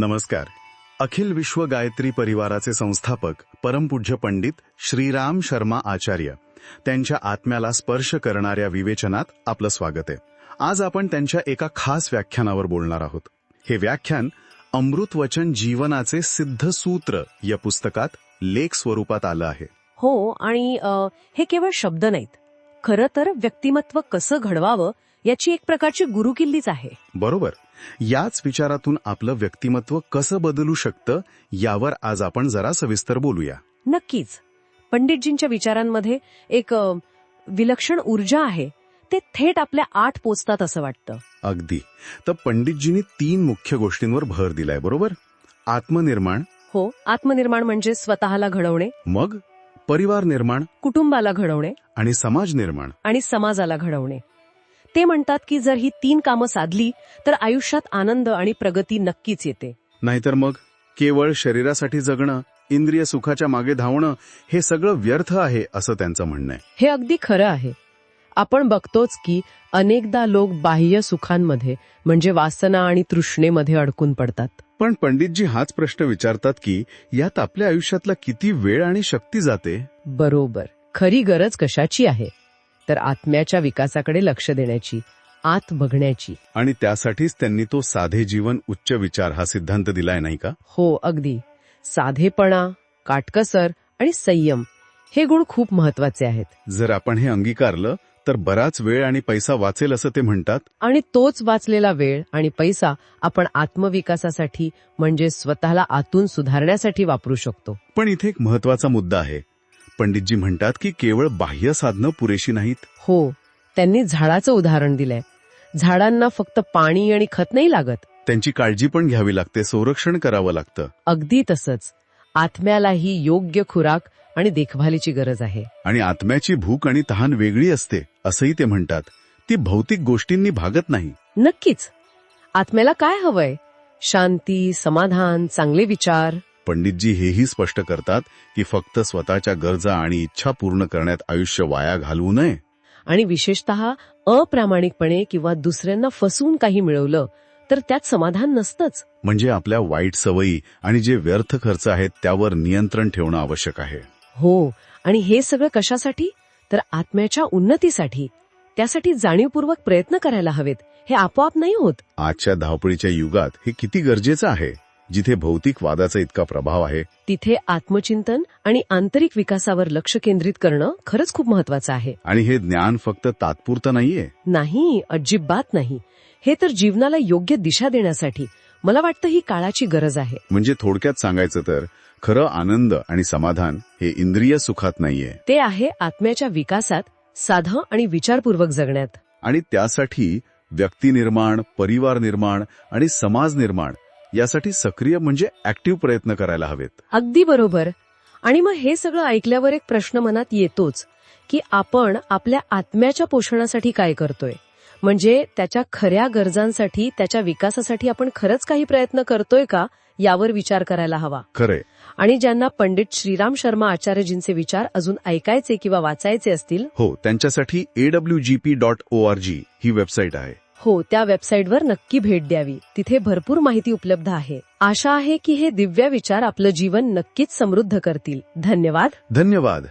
नमस्कार. अखिल विश्व गायत्री परिवाराचे संस्थापक परमपूज्य पंडित श्रीराम शर्मा आचार्य त्यांच्या आत्म्याला स्पर्श करणाऱ्या विवेचनात आपलं स्वागत आहे. आज आपण त्यांच्या एका खास व्याख्यानावर बोलणार आहोत. हे व्याख्यान अमृत वचन जीवनाचे सिद्ध सूत्र या पुस्तकात लेख स्वरूपात आलं आहे. हो, आणि हे केवळ शब्द नाहीत. खरं तर व्यक्तिमत्व कसं घडवावं याची एक प्रकारची गुरुकिल्लीच आहे. बरोबर. याच विचारातून आपलं व्यक्तिमत्व कसं बदलू शकतं यावर आज आपण जरा सविस्तर बोलूया. नक्कीच. पंडितजींच्या विचारांमध्ये एक विलक्षण ऊर्जा आहे. ते थेट आपल्या आत पोचतात असं वाटतं. अगदी. तर पंडितजींनी 3 मुख्य गोष्टींवर भर दिलाय, बरोबर? आत्मनिर्माण. हो, आत्मनिर्माण म्हणजे स्वतःला घडवणे. मग परिवार निर्माण. कुटुंबाला घडवणे. आणि समाज निर्माण. आणि समाजाला घडवणे. ते म्हणतात की जर ही 3 कामं साधली तर आयुष्यात आनंद आणि प्रगती नक्कीच येते. नाहीतर मग केवळ शरीरासाठी जगणं, इंद्रिय सुखाच्या मागे धावणं हे सगळं व्यर्थ आहे असं त्यांचं म्हणणं आहे. हे अगदी खरं आहे. आपण बघतोच की अनेकदा लोक बाह्य सुखांमध्ये म्हणजे वासना आणि तृष्णेमध्ये अडकून पडतात. पण पंडितजी हाच प्रश्न विचारतात की यात आपल्या आयुष्यातला किती वेळ आणि शक्ती जाते. बरोबर. खरी गरज कशाची आहे तर आत्म्याच्या विकासाकडे लक्ष देण्याची, आत बघण्याची. आणि त्यासाठीच त्यांनी तो साधे जीवन उच्च विचार हा सिद्धांत दिलाय, नाही का? हो, अगदी. साधेपणा, काटकसर आणि संयम हे गुण खूप महत्वाचे आहेत. जर आपण हे अंगीकारलं तर बराच वेळ आणि पैसा वाचेल असं ते म्हणतात. आणि तोच वाचलेला वेळ आणि पैसा आपण आत्मविकासासाठी म्हणजे स्वतःला आतून सुधारण्यासाठी वापरू शकतो. पण इथे एक महत्वाचा मुद्दा आहे. पंडितजी म्हणतात की केवळ बाह्य साधनं पुरेशी नाहीत. हो, त्यांनी झाडाचं उदाहरण दिलंय. झाडांना फक्त पाणी आणि खत नाही लागत. त्यांची काळजी पण घ्यावी लागते, संरक्षण करावं लागतं. अगदी तसंच आत्म्यालाही योग्य खुराक आणि देखभालीची गरज आहे. आणि आत्म्याची भूक आणि तहान वेगळी असते असंही ते म्हणतात. ती भौतिक गोष्टींनी भागत नाही. नक्कीच. आत्म्याला काय हवंय? शांती, समाधान, चांगले विचार. पंडितजी हेही स्पष्ट करतात की फक्त स्वतःच्या गरजा आणि इच्छा पूर्ण करण्यात आयुष्य वाया घालवू नये. आणि विशेषतः अप्रामाणिकपणे किंवा दुसऱ्यांना फसवून काही मिळवलं तर त्यात समाधान नसतंच. म्हणजे आपल्या वाईट सवयी आणि जे व्यर्थ खर्च आहेत त्यावर नियंत्रण ठेवणं आवश्यक आहे. हो, आणि हे सगळं कशासाठी तर आत्म्याच्या उन्नतीसाठी. त्यासाठी जाणीवपूर्वक प्रयत्न करायला हवेत. हे आपोआप नाही होत. आजच्या धावपळीच्या युगात हे किती गरजेचं आहे. जिथे भौतिक वादाचा इतका प्रभाव आहे तिथे आत्मचिंतन आणि आंतरिक विकासावर लक्ष केंद्रित करणं खरंच खूप महत्वाचं आहे. आणि हे ज्ञान फक्त तात्पुरतं नाहीये. नाही, अजिबात नाही. हे तर जीवनाला योग्य दिशा देण्यासाठी मला वाटतं ही काळाची गरज आहे. म्हणजे थोडक्यात सांगायचं तर खरं आनंद आणि समाधान हे इंद्रिय सुखात नाहीये. ते आहे आत्म्याच्या विकासात, साधं आणि विचारपूर्वक जगण्यात. आणि त्यासाठी व्यक्ती निर्माण, परिवार निर्माण आणि समाज निर्माण यासाठी सक्रिय म्हणजे ऍक्टिव्ह प्रयत्न करायला हवेत. अगदी बरोबर. आणि मग हे सगळं ऐकल्यावर एक प्रश्न मनात येतोच की आपण आपल्या आत्म्याच्या पोषणासाठी काय करतोय. म्हणजे त्याच्या खऱ्या गरजांसाठी, त्याच्या विकासासाठी आपण खरंच काही प्रयत्न करतोय का यावर विचार करायला हवा. खरंय. आणि ज्यांना पंडित श्रीराम शर्मा आचार्यजींचे विचार अजून ऐकायचे किंवा वाचायचे असतील, हो, त्यांच्यासाठी awgp.org ही वेबसाईट आहे. हो, त्या वेबसाईटवर नक्की भेट द्यावी. तिथे भरपूर माहिती उपलब्ध आहे. आशा आहे की हे दिव्य विचार आपलं जीवन नक्कीच समृद्ध करतील. धन्यवाद. धन्यवाद.